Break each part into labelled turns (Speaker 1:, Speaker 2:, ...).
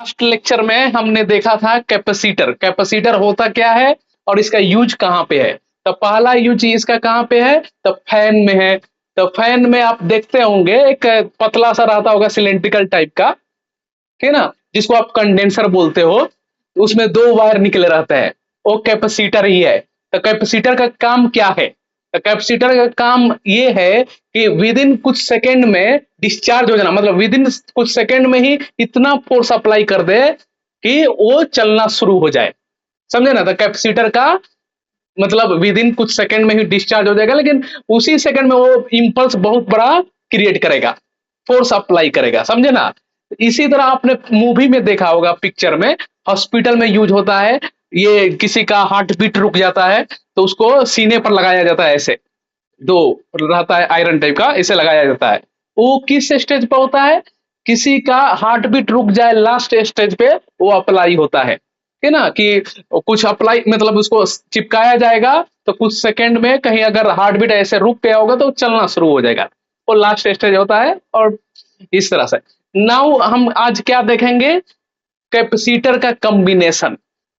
Speaker 1: Last lecture में हमने देखा था कैपेसिटर। कैपेसिटर होता क्या है और इसका यूज कहाँ पे है। तो पहला यूज इसका कहाँ पे है, तो फैन में है। तो फैन में आप देखते होंगे एक पतला सा रहता होगा सिलेंड्रिकल टाइप का, ठीक है ना, जिसको आप कंडेंसर बोलते हो। उसमें दो वायर निकले रहते हैं, वो कैपेसिटर ही है। तो कैपेसिटर का काम क्या है, तो कैपेसिटर का काम ये है कि विद इन कुछ सेकंड में डिस्चार्ज हो जाना, मतलब विद इन कुछ सेकंड में ही इतना फोर्स अप्लाई कर दे कि वो चलना शुरू हो जाए। समझे ना। तो कैपेसिटर का मतलब विद इन कुछ सेकंड में ही डिस्चार्ज हो जाएगा, लेकिन उसी सेकंड में वो इंपल्स बहुत बड़ा क्रिएट करेगा, फोर्स अप्लाई करेगा। समझे ना। इसी तरह आपने मूवी में देखा होगा, पिक्चर में, हॉस्पिटल में यूज होता है। ये किसी का हार्ट बीट रुक जाता है तो उसको सीने पर लगाया जाता है, ऐसे दो रहता है आयरन टाइप का, इसे लगाया जाता है। वो किस स्टेज पर होता है, किसी का हार्ट बीट रुक जाए लास्ट स्टेज पे वो अप्लाई होता है ना, कि कुछ अप्लाई मतलब उसको चिपकाया जाएगा तो कुछ सेकंड में कहीं अगर हार्ट बीट ऐसे रुक गया होगा तो चलना शुरू हो जाएगा, वो लास्ट स्टेज होता है। और इस तरह से नाउ हम आज क्या देखेंगे, कैपेसिटर का कॉम्बिनेशन।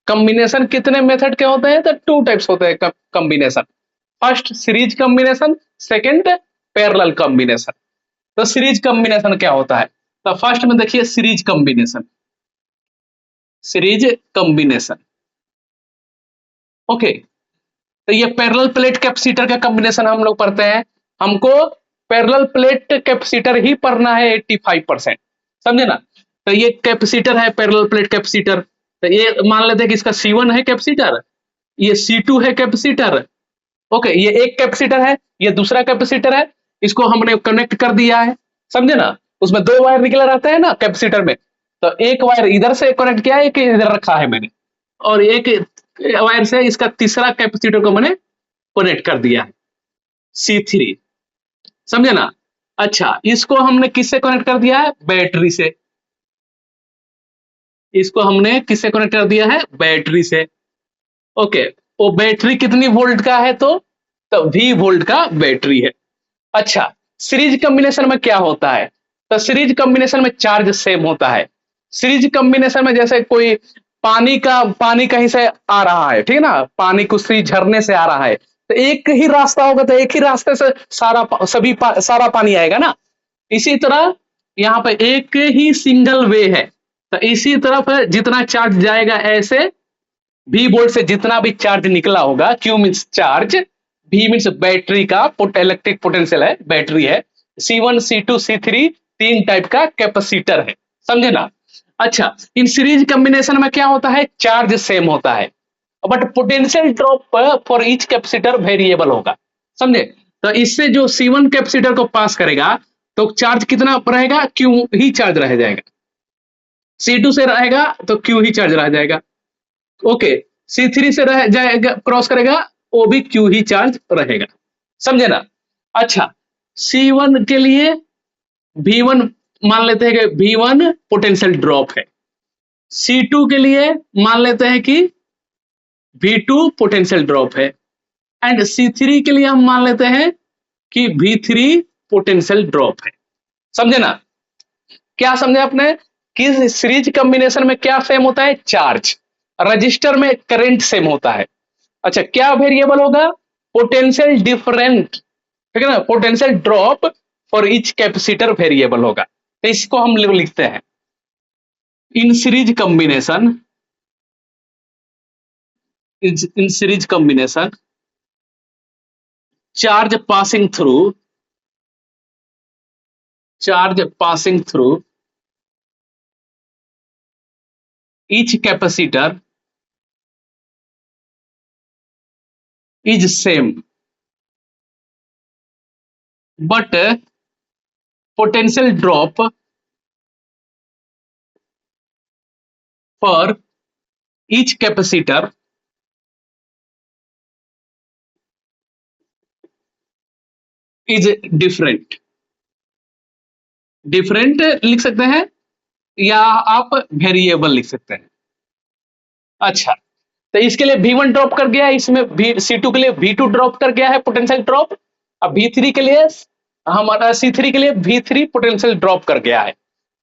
Speaker 1: कॉम्बिनेशन कितने मेथड के होते हैं, तो टू टाइप्स होते हैं combination. First series combination, second parallel combination. तो सीरीज कॉम्बिनेशन क्या होता है, तो फर्स्ट में देखिए series combination. Series combination, okay. तो ये पैरेलल प्लेट कैपेसिटर का कॉम्बिनेशन हम लोग पढ़ते हैं। हमको पैरेलल प्लेट कैपेसिटर ही पढ़ना है 85%, समझे ना। तो ये कैपेसिटर है पैरेलल प्लेट कैपेसिटर। तो ये मान लेते हैं कि इसका C1 है कैपेसिटर, ये C2 है कैपेसिटर, ओके। ये एक कैपेसिटर है, ये दूसरा कैपेसिटर है, इसको हमने कनेक्ट कर दिया है, समझे ना। उसमें दो वायर निकले रहते हैं ना कैपेसिटर में, तो एक वायर इधर से कनेक्ट किया है, एक इधर रखा है मैंने, और एक वायर से इसका तीसरा कैपेसिटर को मैंने कनेक्ट कर दिया है, C3, समझे ना। अच्छा, इसको हमने किससे कनेक्ट कर दिया है, बैटरी से। इसको हमने किससे कनेक्ट कर दिया है, बैटरी से, ओके। वो बैटरी कितनी वोल्ट का है, तो V वोल्ट का बैटरी है। अच्छा, सीरीज कॉम्बिनेशन में क्या होता है, तो सीरीज कॉम्बिनेशन में चार्ज सेम होता है। सीरीज कॉम्बिनेशन में जैसे कोई पानी कहीं से आ रहा है, ठीक है ना, पानी किसी झरने से आ रहा है, तो एक ही रास्ता होगा, तो एक ही रास्ते से सारा पानी आएगा ना। इसी तरह यहाँ पे एक ही सिंगल वे है, तो इसी तरफ जितना चार्ज जाएगा, ऐसे V वोल्ट से जितना भी चार्ज निकला होगा, Q means charge, V means battery का इलेक्ट्रिक पोटेंशियल है, बैटरी है। C1 C2 C3 तीन टाइप का कैपेसिटर है, समझे ना। अच्छा, इन सीरीज कॉम्बिनेशन में क्या होता है, चार्ज सेम होता है, but potential drop for each capacitor variable होगा, समझे। तो इससे जो C1 कैपेसिटर को पास करेगा तो चार्ज कितना रहेगा, Q ही चार्ज रह जाएगा। C2 से रहेगा तो Q ही चार्ज रह जाएगा, ओके। C3 से रह जाएगा, क्रॉस करेगा, वो भी Q ही चार्ज रहेगा, समझे ना। अच्छा, C1 के लिए V1 मान लेते हैं कि V1 पोटेंशियल ड्रॉप है। C2 के लिए मान लेते हैं कि V2 पोटेंशियल ड्रॉप है, एंड C3 के लिए हम मान लेते हैं कि V3 पोटेंशियल ड्रॉप है, समझे ना। क्या समझे आपने कि सीरीज कॉम्बिनेशन में क्या सेम होता है, चार्ज। रजिस्टर में करंट सेम होता है। अच्छा, क्या वेरिएबल होगा, पोटेंशियल डिफरेंट, ठीक है ना, potential drop for each capacitor variable होगा। तो इसको हम लिखते हैं इन series combination, in series combination charge passing through each capacitor is same, but potential drop for each capacitor is different। Different लिख सकते हैं या आप वेरिएबल लिख सकते हैं। अच्छा, तो इसके लिए V1 ड्रॉप कर गया, इसमें C2 के लिए V2 ड्रॉप कर गया है पोटेंशियल ड्रॉप। अब V3 के लिए हमारा C3 के लिए V3 पोटेंशियल ड्रॉप कर गया है।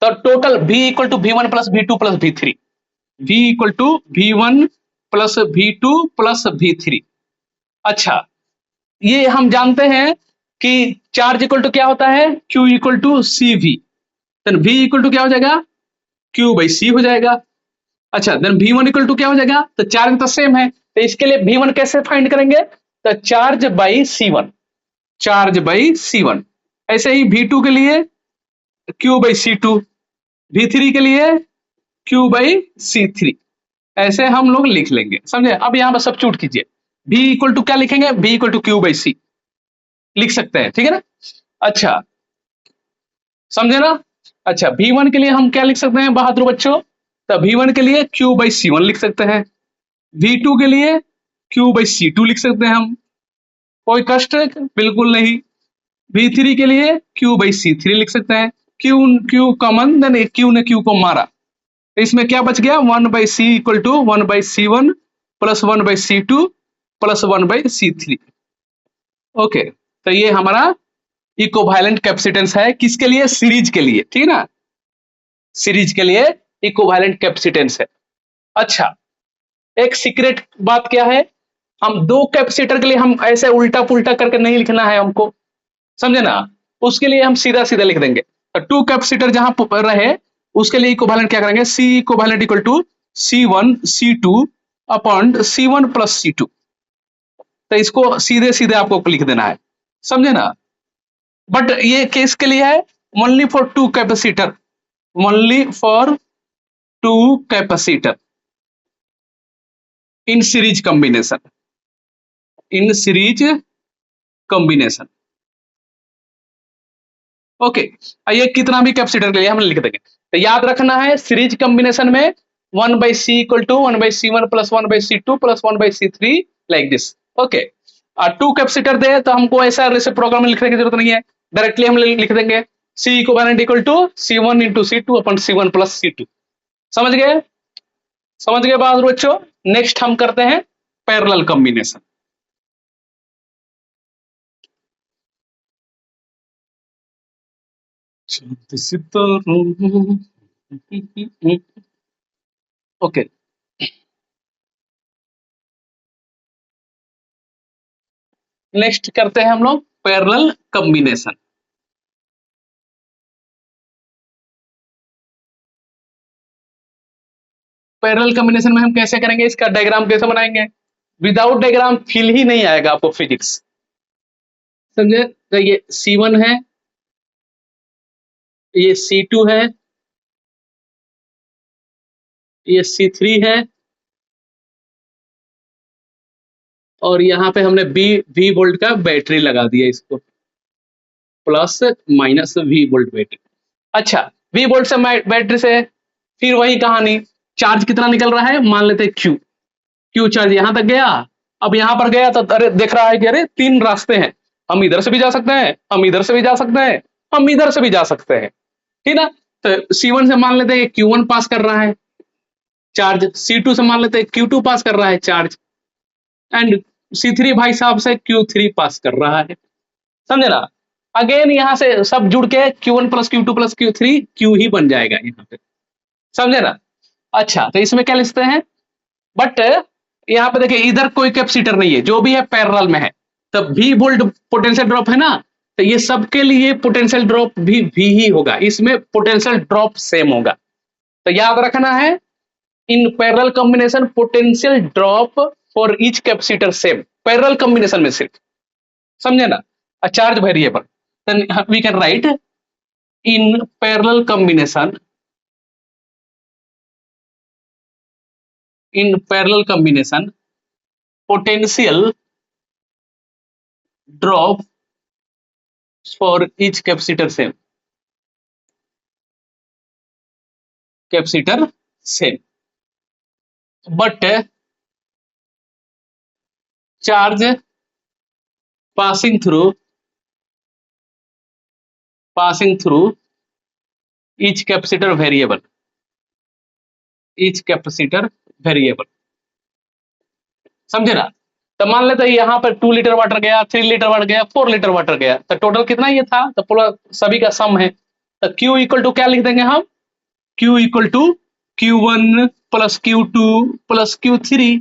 Speaker 1: तो total V equal to V1 plus V2 plus V3, V equal to V1 plus V2 plus V3। अच्छा, ये हम जानते हैं कि चार्ज इक्वल टू क्या होता है, Q equal to CV, then V equal to क्या हो जाएगा, Q बाई C हो जाएगा। अच्छा, देन V1 इक्वल टू क्या हो जाएगा, तो चार्ज तो सेम है, तो इसके लिए V1 कैसे फाइंड करेंगे, तो charge by C1, charge by C1। ऐसे ही V2 के लिए Q बाई C2, V3 के लिए Q बाई C3, ऐसे हम लोग लिख लेंगे, समझे। अब यहाँ पर सब्स्टिट्यूट कीजिए, V इक्वल टू क्या लिखेंगे, V equal to Q by C लिख सकते हैं, ठीक है ना। अच्छा, समझे ना। अच्छा, V1 के लिए हम क्या लिख सकते हैं बहादुर बच्चों, तो V1 के लिए Q बाई C1 लिख सकते हैं, V2 के लिए Q बाई C2 लिख सकते हैं हम, कोई कष्ट बिल्कुल नहीं। V3 के लिए Q बाई C3 लिख सकते हैं, Q कॉमन, देन Q ने Q को मारा, तो इसमें क्या बच गया, 1 by C equal to 1 by C1 plus 1 by C2 plus 1 by C3। Okay, तो ये हमारा इकोवैलेंट कैपेसिटेंस है, किसके लिए, सीरीज के लिए, ठीक है ना, सीरीज के लिए इकोवैलेंट कैपेसिटेंस है। अच्छा, एक सीक्रेट बात क्या है, हम दो कैपेसिटर के लिए हम ऐसे उल्टा पुल्टा करके नहीं लिखना है हमको, समझे ना। उसके लिए हम सीधा सीधा लिख देंगे, तो टू कैपेसिटर जहां रहे उसके लिए इक्विवेलेंट क्या करेंगे, C equivalent equal to C1 C2 upon C1 plus C2, तो इसको सीधे सीधे आपको लिख देना है, समझे ना। बट ये केस के लिए है only for two capacitor, only for two capacitor in series combination, in series combination. Okay, ये कितना भी कैपेसिटर के लिए हम लिख देंगे, तो याद रखना है सीरीज कॉम्बिनेशन में 1 by C equal to 1 by C1 plus 1 by C2 plus 1 by C3 like this. Okay, और टू कैपेसिटर दे तो हमको ऐसा प्रोग्राम में लिखने की जरूरत नहीं है, डायरेक्टली हम लिख देंगे C equivalent equal to C1 into C2 upon C1 plus C2। समझ गए, समझ गए बहादुर बच्चों। नेक्स्ट हम करते हैं पैरेलल कॉम्बिनेशन। ओके, नेक्स्ट करते हैं हम लोग पैरेलल कॉम्बिनेशन। पैरेलल कॉम्बिनेशन में हम कैसे करेंगे, इसका डायग्राम कैसे बनाएंगे, विदाउट डायग्राम फील ही नहीं आएगा आपको फिजिक्स, समझे। तो ये C1 है, ये C2 है, ये C3 है, और यहाँ पे हमने V वोल्ट का बैटरी लगा दिया इसको, plus minus V volt battery. अच्छा, V वोल्ट से बैटरी से फिर वही कहानी, चार्ज कितना निकल रहा है, मान लेते हैं Q चार्ज यहां तक गया, अब यहां पर गया तो अरे देख रहा है कि अरे तीन रास्ते हैं, हम इधर से भी जा सकते हैं, हम इधर से भी जा सकते हैं, हम इधर से भी जा सकते हैं, ठीक ना। तो C1 से मान लेते हैं Q1 पास कर रहा है चार्ज, C2 से मान लेते हैं Q2 पास कर रहा है चार्ज, एंड C3 भाई साहब से Q3 पास कर रहा है, समझे ना। अगेन यहां से सब जुड़ के Q1 plus Q2 plus Q3 Q ही बन जाएगा यहाँ पे, समझे ना। अच्छा, तो इसमें क्या लिखते हैं, बट यहाँ पे देखिए इधर कोई कैपेसिटर नहीं है, जो भी है पैरेलल में है, तो V वोल्ट पोटेंशियल ड्रॉप है ना, तो ये सबके लिए पोटेंशियल ड्रॉप भी V ही होगा, इसमें पोटेंशियल ड्रॉप सेम होगा। तो याद रखना है, इन parallel combination potential drop for each capacitor same, parallel combination में सिर्फ, समझे ना। A charge variable, then we can write in parallel combination, in parallel combination potential drop for each capacitor same, capacitor same, but charge passing through each capacitor variable, each capacitor variable, समझे ना। तो मान लेते हैं यहाँ पर 2 litre water गया, 3 litre water गया, 4 लीटर वाटर गया, तो टोटल कितना ये था, तो पूरा सभी का सम है, तो Q इक्वल टू क्या लिख देंगे हम, Q equal to Q1 plus Q2 plus Q3।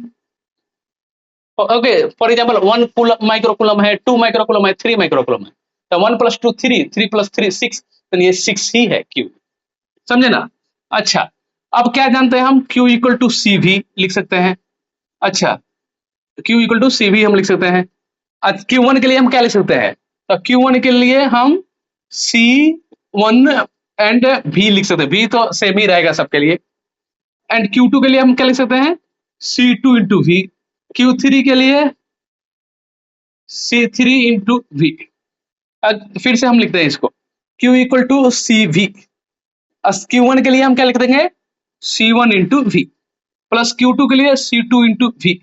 Speaker 1: Okay, for example 1 microcoulomb है, 2 माइक्रोकुलम है, 3 माइक्रोकुलम है, तो 1 प्लस 2 3, 3 प्लस 3 6, तो ये 6 ही है Q। समझे ना? अच्छा, अब क्या जानते हैं हम, Q इक्वल टू सी भी लिख सकते हैं। अच्छा, Q इक्वल टू सी भी हम लिख सकते हैं। Q1 के लिए हम क्या लिख सकते हैं, तो Q1 के लिए हम C1 एंड V लिख सकते हैं, V तो सेम ही रहेगा सबके लिए। एंड Q2 के लिए हम क्या लिख सकते हैं, C2 इंटू वी। Q3 के लिए C3 इंटू वी। फिर से हम लिखते हैं इसको, Q equal to C V. Q1 के लिए हम क्या लिख देंगे, C1 into we, plus Q2 के लिए C2 into we,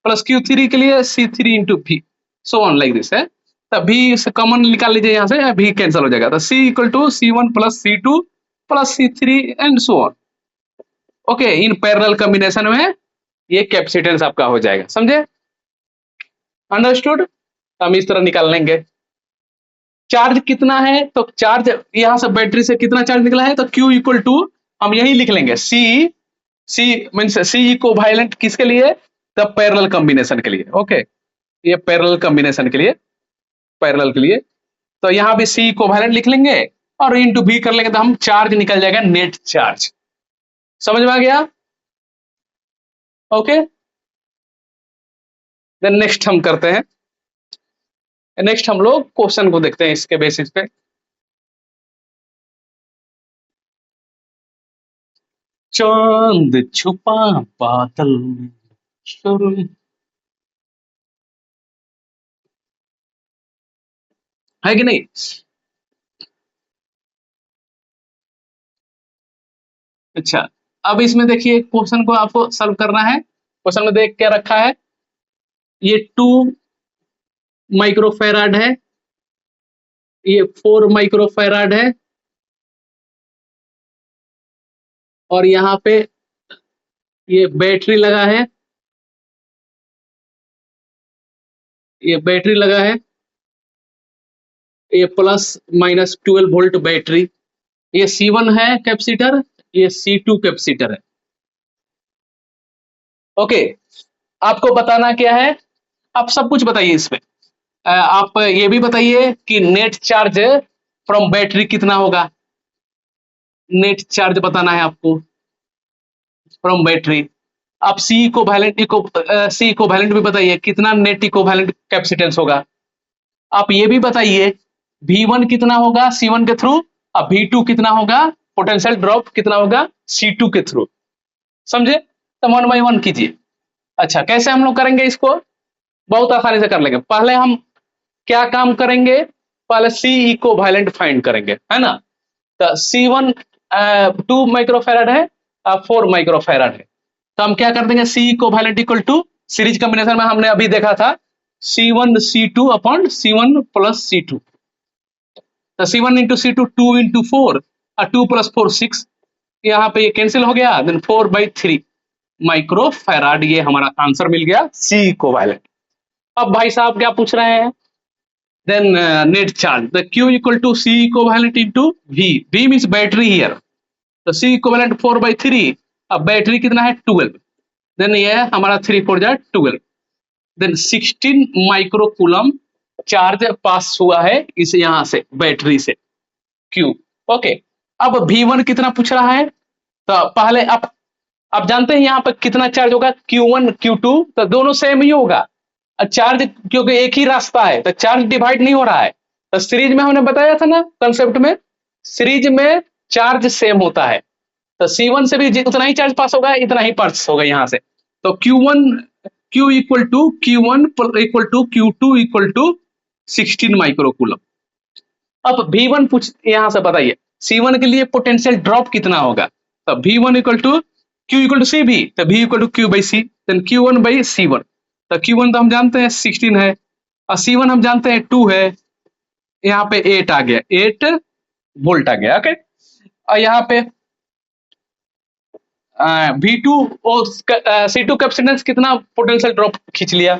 Speaker 1: plus Q3 के लिए C3 into V, so on like this है। तभी कॉमन निकाल लीजिए, यहाँ से भी कैंसिल हो जाएगा, तो C equal to C1 plus C2 plus C3 and so on. Okay, in parallel combination में ये कैपेसिटेंस आपका हो जाएगा। समझे? अंडरस्टूड? हम इस तरह निकाल लेंगे। चार्ज कितना है, तो चार्ज यहां से बैटरी से कितना चार्ज निकला है, तो Q इक्वल टू हम यही लिख लेंगे, सी मीन्स सी इक्विवेलेंट किसके लिए, द पैरेलल कॉम्बिनेशन के लिए। ओके, ये पैरेलल कॉम्बिनेशन के लिए, पैरेलल के लिए, तो यहाँ भी सी इक्विवेलेंट लिख लेंगे और इनटू भी कर लेंगे, तो हम चार्ज निकल जाएगा, नेट चार्ज। समझ में आ गया? ओके, देन नेक्स्ट हम करते हैं, नेक्स्ट हम लोग क्वेश्चन को देखते हैं इसके बेसिस पे। चांद छुपा बादल में, शुरू, है कि नहीं? अच्छा, अब इसमें देखिए क्वेश्चन को आपको सॉल्व करना है। क्वेश्चन में देख क्या रखा है, ये 2 माइक्रोफेराड है, ये 4 माइक्रोफेराड है, और यहाँ पे ये बैटरी लगा है, ये बैटरी लगा है, ये प्लस माइनस 12 वोल्ट बैटरी, ये C1 है कैपेसिटर, ये C2 कैपेसिटर है। ओके, आपको बताना क्या है, आप सब कुछ बताइए इसमें। आप ये भी बताइए कि नेट चार्ज फ्रॉम बैटरी कितना होगा, नेट चार्ज बताना है आपको फ्रॉम बैटरी। आप सी इक्विवेलेंट भी बताइए, कितना नेट इक्विवेलेंट कैपेसिटेंस होगा। आप ये भी बताइए V1 कितना होगा C1 के थ्रू, और V2 कितना होगा, पोटेंशियल ड्रॉप कितना होगा C2 के थ्रू। समझे? तो 1 बाई 1 कीजिए। अच्छा, कैसे हम लोग करेंगे इसको, बहुत आसानी से कर लेंगे। पहले हम क्या काम करेंगे, पहले सी इक्विवेलेंट फाइंड करेंगे, है ना। तो C1 2 माइक्रोफेराड है, 4 माइक्रोफेराड है, तो हम क्या कर देंगे, C equivalent equal to, series combination में हमने अभी देखा था C1 C2 upon C1 plus C2, तो C1 इंटू C2 2 इंटू 4, और 2 प्लस 4 6, यहाँ पे ये कैंसिल हो गया, देन 4/3 माइक्रोफेराड, ये हमारा आंसर मिल गया सी इक्विवेलेंट। अब भाई साहब क्या पूछ रहे हैं, then net charge, the Q equal to C equivalent into V means battery here, तो सी इक्विवेलेंट 4/3, अब बैटरी कितना है 12, देन ये हमारा 3 4 जा 12, देन 16 माइक्रोकूलम चार्ज पास हुआ है इस यहां से बैटरी से Q। ओके, अब V1 कितना पूछ रहा है, तो पहले आप जानते हैं यहाँ पर कितना चार्ज होगा, Q1 Q2, तो दोनों सेम ही होगा। चार्ज क्योंकि एक ही रास्ता है, तो चार्ज डिवाइड नहीं हो रहा है। तो सीरीज में हमने बताया था ना कंसेप्ट में, सीरीज में चार्ज सेम होता है, तो C1 से भी उतना ही चार्ज पास होगा, इतना ही पास होगा यहाँ से। तो Q equal to Q1 equal to Q2 equal to 16 microcoulomb. अब V1 पूछ यहां से बताइए, C1 के लिए पोटेंशियल ड्रॉप कितना होगा, तो V1 equal to Q equal to C भी, तो V equal to Q by C, then Q1 by C1, तो Q1 तो हम जानते हैं 16 है, और C1 हम जानते हैं 2 है, यहाँ पे 8 आ गया, 8 वोल्ट आ गया। ओके, और यहाँ पे V2 और C2 कैपेसिटेंस कितना पोटेंशियल ड्रॉप खींच लिया,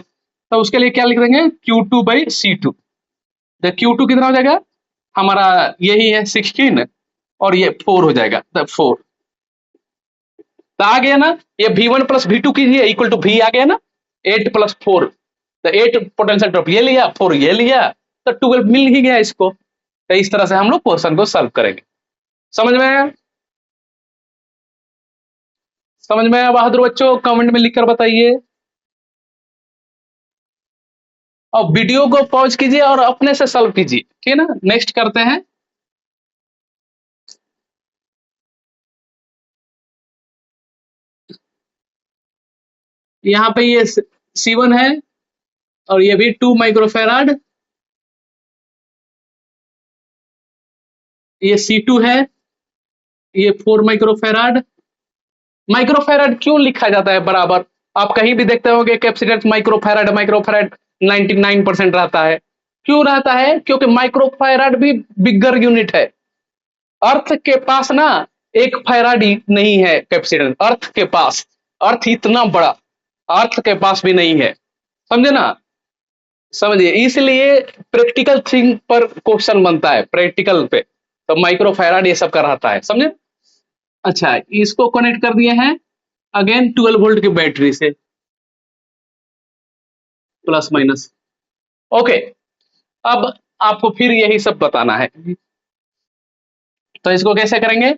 Speaker 1: तो उसके लिए क्या लिख देंगे, Q2 बाई C2, तो Q2 कितना हो जाएगा हमारा, यही है 16, और ये 4 हो जाएगा, तो 4 तो आ गया ना। ये V1 प्लस V2 कीजिए इक्वल टू V आ गया ना, 8 प्लस 4, तो 8 पोटेंशियल ड्रॉप ये लिया, 4 ये लिया, तो 12 मिल ही गया इसको। तो इस तरह से हम लोग क्वेश्चन को सॉल्व करेंगे। समझ में आया? समझ में आया बहादुर बच्चों? कमेंट में लिखकर बताइए। और वीडियो को पॉज कीजिए और अपने से सॉल्व कीजिए, ठीक है ना। नेक्स्ट करते हैं। यहाँ पे ये C1 है और ये भी 2 माइक्रोफेराड, ये C2 है, ये 4 माइक्रोफेराड। माइक्रोफेराड क्यों लिखा जाता है बराबर? आप कहीं भी देखते होंगे कैपेसिटेंस माइक्रोफेराड माइक्रोफेराड 99% रहता है। क्यों रहता है? क्योंकि माइक्रोफेराड भी बिगर यूनिट है। अर्थ के पास ना एक फैराड ही नहीं है कैपेसिटेंस, अर्थ के पास। अर्थ इतना बड़ा अर्थ के पास भी नहीं है, समझे ना। समझिए, इसलिए प्रैक्टिकल थिंग पर क्वेश्चन बनता है, प्रैक्टिकल पे तो माइक्रोफैराड ये सब का रहता है, समझे। अच्छा, इसको कनेक्ट कर दिए हैं अगेन 12 वोल्ट की बैटरी से, प्लस माइनस। ओके, अब आपको फिर यही सब बताना है, तो इसको कैसे करेंगे?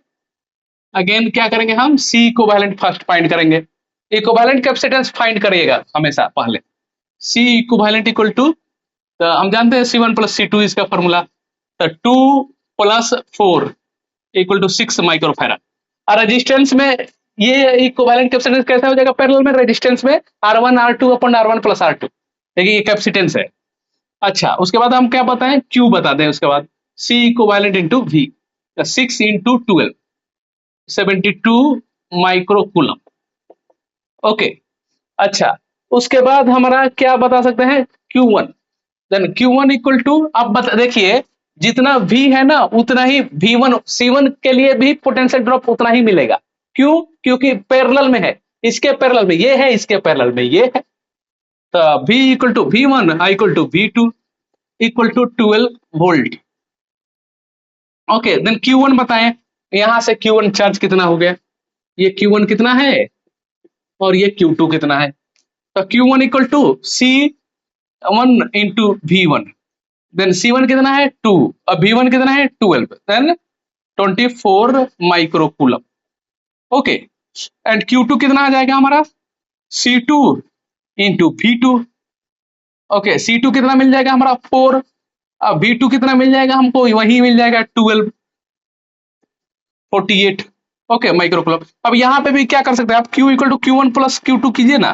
Speaker 1: अगेन क्या करेंगे? हम सी इक्विवेलेंट फर्स्ट फाइंड करेंगे। इक्विवेलेंट कैपेसिटेंस फाइंड करिएगा हमेशा पहले। सी इक्विवेलेंट इक्वल टू, तो हम जानते हैं C1 प्लस C2 इसका फॉर्मूला, तो 2 प्लस 4 इक्वल टू 6 माइक्रोफैराड। और रेजिस्टेंस में ये इक्विवेलेंट कैपेसिटेंस कैसा हो जाएगा? पैरेलल में रेजिस्टेंस में R1 R2 अपन R1 प्लस R2, देखिए ये कैपेसिटेंस है। अच्छा, उसके बाद हम क्या बताएं? Q बता दें। उसके बाद C equivalent into V, 6 into 12 72 micro coulomb. Okay, अच्छा, उसके बाद हमारा क्या बता सकते हैं? Q1, then Q1 equal to, अब बता देखिए जितना V है ना उतना ही V1 C1 के लिए भी पोटेंशियल ड्रॉप उतना ही मिलेगा। क्यों? क्योंकि पैरेलल में है, इसके पैरेलल में ये है, इसके पैरेलल में ये है। तो V equal to V1 equal to V2 equal to 12 volt. Okay, then Q1 बताएं। यहां से Q1 चार्ज कितना हो गया? ये Q1 कितना है और ये Q2 कितना है? तो Q1 equal to C1 into V1, then C1 कितना है 2 और V1 कितना है 12, then 24 micro coulomb. Okay, and Q2 कितना आ जाएगा हमारा? C2 into V2। Okay, C2 कितना मिल जाएगा हमारा 4, अब V2 कितना मिल जाएगा हमको? वही मिल जाएगा 12 48। Okay, micro coulomb. अब यहाँ पे भी क्या कर सकते हैं आप? Q equal to Q1 plus Q2 कीजिए ना,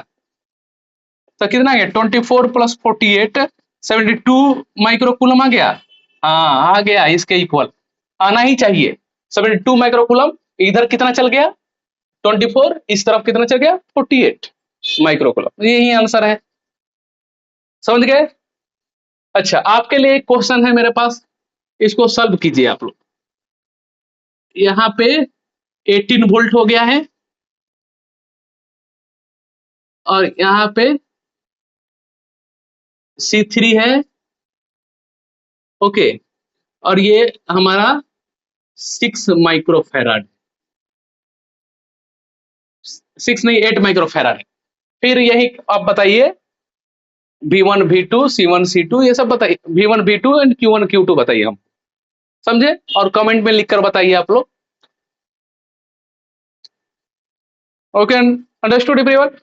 Speaker 1: तो कितना आ गया? 24 प्लस 48 72 माइक्रो कूलम आ गया। हाँ आ गया, इसके इक्वल आना ही चाहिए। 72 माइक्रो कूलम, इधर कितना चल गया? 24, इस तरफ कितना चल गया? 48 माइक्रो कूलम। यही आंसर है, समझ गए। अच्छा, आपके लिए एक क्वेश्चन है मेरे पास, इसको सॉल्व कीजिए आप लोग। यहाँ पे 18 वोल्ट हो गया है और यहाँ पे C3 है। ओके, और ये हमारा 6 माइक्रोफेराड, 6 नहीं 8 माइक्रोफेराड है। फिर यही आप बताइए V1 V2 C1 C2 ये सब बताइए, V1 V2 and Q1 Q2 बताइए हम, समझे। और कमेंट में लिखकर बताइए आप लोग। Okay, understood everyone.